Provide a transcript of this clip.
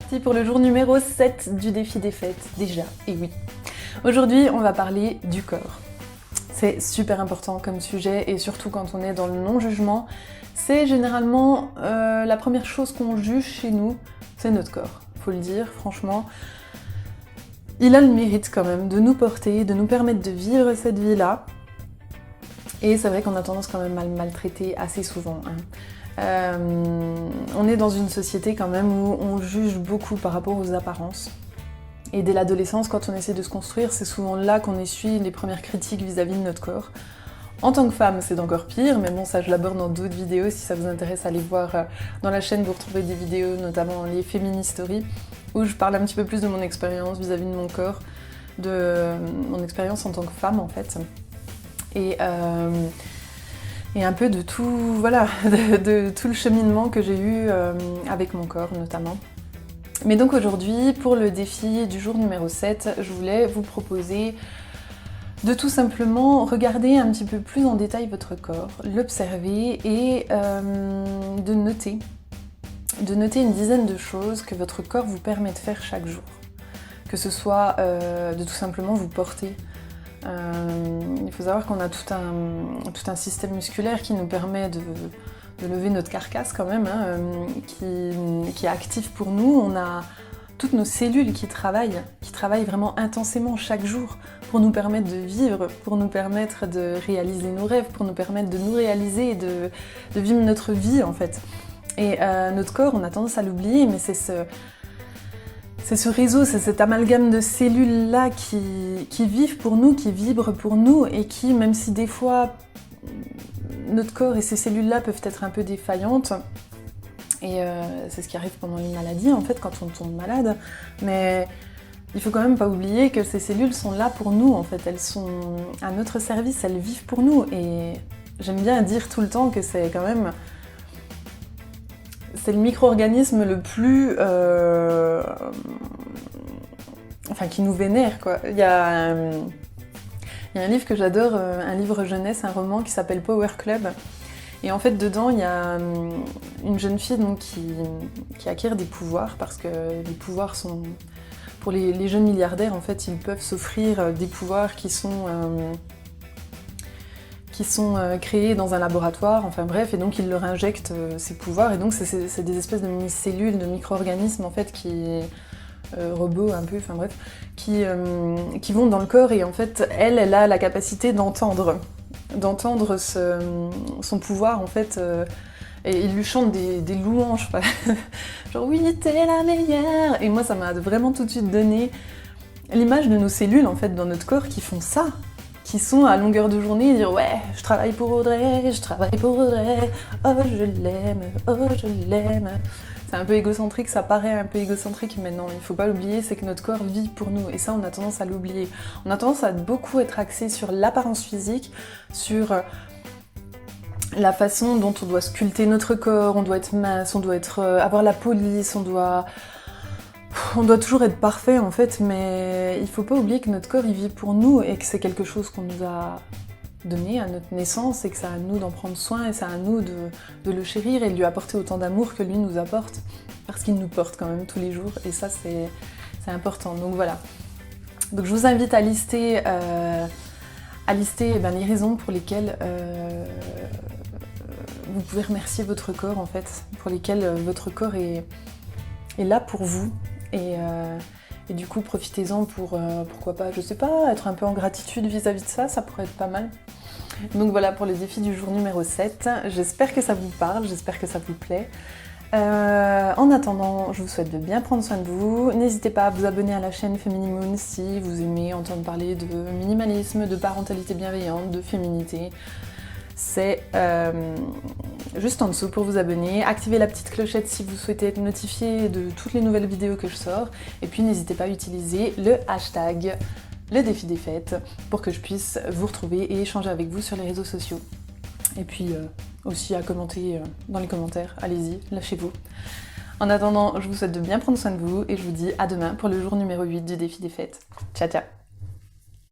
parti pour le jour numéro 7 du défi des fêtes, déjà, et oui. Aujourd'hui, on va parler du corps. C'est super important comme sujet, et surtout quand on est dans le non-jugement, c'est généralement la première chose qu'on juge chez nous, c'est notre corps. Faut le dire, franchement. Il a le mérite quand même de nous porter, de nous permettre de vivre cette vie-là. Et c'est vrai qu'on a tendance quand même à le maltraiter assez souvent. On est dans une société quand même où on juge beaucoup par rapport aux apparences. Et dès l'adolescence, quand on essaie de se construire, c'est souvent là qu'on essuie les premières critiques vis-à-vis de notre corps. En tant que femme, c'est encore pire, mais bon, ça je l'aborde dans d'autres vidéos. Si ça vous intéresse, allez voir dans la chaîne, vous retrouvez des vidéos, notamment les Féministories, où je parle un petit peu plus de mon expérience vis-à-vis de mon corps, de mon expérience en tant que femme en fait. Et un peu de tout, voilà, de tout le cheminement que j'ai eu avec mon corps notamment. Mais donc aujourd'hui, pour le défi du jour numéro 7, je voulais vous proposer de tout simplement regarder un petit peu plus en détail votre corps, l'observer et de noter une dizaine de choses que votre corps vous permet de faire chaque jour. Que ce soit de tout simplement vous porter. Il faut savoir qu'on a tout un système musculaire qui nous permet de lever notre carcasse quand même, qui est actif pour nous. On a toutes nos cellules qui travaillent vraiment intensément chaque jour pour nous permettre de vivre, pour nous permettre de réaliser nos rêves, pour nous permettre de nous réaliser et de vivre notre vie en fait. Et notre corps, on a tendance à l'oublier, mais c'est ce réseau, c'est cet amalgame de cellules-là qui vivent pour nous, qui vibrent pour nous et qui, même si des fois notre corps et ces cellules-là peuvent être un peu défaillantes, et c'est ce qui arrive pendant les maladies en fait, quand on tombe malade, mais il faut quand même pas oublier que ces cellules sont là pour nous en fait, elles sont à notre service, elles vivent pour nous, et j'aime bien dire tout le temps que c'est quand même... C'est le micro-organisme le plus... qui nous vénère, quoi. Il y a un livre que j'adore, un livre jeunesse, un roman qui s'appelle Power Club. Et en fait, dedans, il y a une jeune fille donc, qui acquiert des pouvoirs, parce que les pouvoirs sont... Pour les jeunes milliardaires, en fait, ils peuvent s'offrir des pouvoirs qui sont créés dans un laboratoire, enfin bref, et donc ils leur injectent ces pouvoirs, et donc c'est des espèces de mini-cellules, de micro-organismes en fait, robots un peu, enfin bref, qui vont dans le corps, et en fait, elle a la capacité d'entendre son pouvoir en fait, et il lui chante des louanges, genre oui, t'es la meilleure, et moi ça m'a vraiment tout de suite donné l'image de nos cellules en fait dans notre corps qui font ça, qui sont à longueur de journée, dire ouais, je travaille pour Audrey, oh je l'aime. C'est un peu égocentrique, ça paraît un peu égocentrique, mais non, il faut pas l'oublier, c'est que notre corps vit pour nous, et ça on a tendance à l'oublier. On a tendance à beaucoup être axé sur l'apparence physique, sur la façon dont on doit sculpter notre corps, on doit être mince, on doit avoir la police, on doit toujours être parfait en fait, mais il faut pas oublier que notre corps il vit pour nous et que c'est quelque chose qu'on nous a donné à notre naissance et que c'est à nous d'en prendre soin et c'est à nous de le chérir et de lui apporter autant d'amour que lui nous apporte, parce qu'il nous porte quand même tous les jours, et ça c'est important. Donc voilà. Donc je vous invite à lister les raisons pour lesquelles vous pouvez remercier votre corps en fait, pour lesquelles votre corps est là pour vous. Et du coup, profitez-en pour, pourquoi pas, je sais pas, être un peu en gratitude vis-à-vis de ça pourrait être pas mal. Donc voilà pour le défi du jour numéro 7. J'espère que ça vous parle, j'espère que ça vous plaît. En attendant, je vous souhaite de bien prendre soin de vous. N'hésitez pas à vous abonner à la chaîne Feminimoon si vous aimez entendre parler de minimalisme, de parentalité bienveillante, de féminité. C'est juste en dessous pour vous abonner, activez la petite clochette si vous souhaitez être notifié de toutes les nouvelles vidéos que je sors, et puis n'hésitez pas à utiliser le hashtag le défi des fêtes pour que je puisse vous retrouver et échanger avec vous sur les réseaux sociaux. Et puis aussi à commenter dans les commentaires, allez-y, lâchez-vous. En attendant, je vous souhaite de bien prendre soin de vous et je vous dis à demain pour le jour numéro 8 du défi des fêtes. Ciao ciao!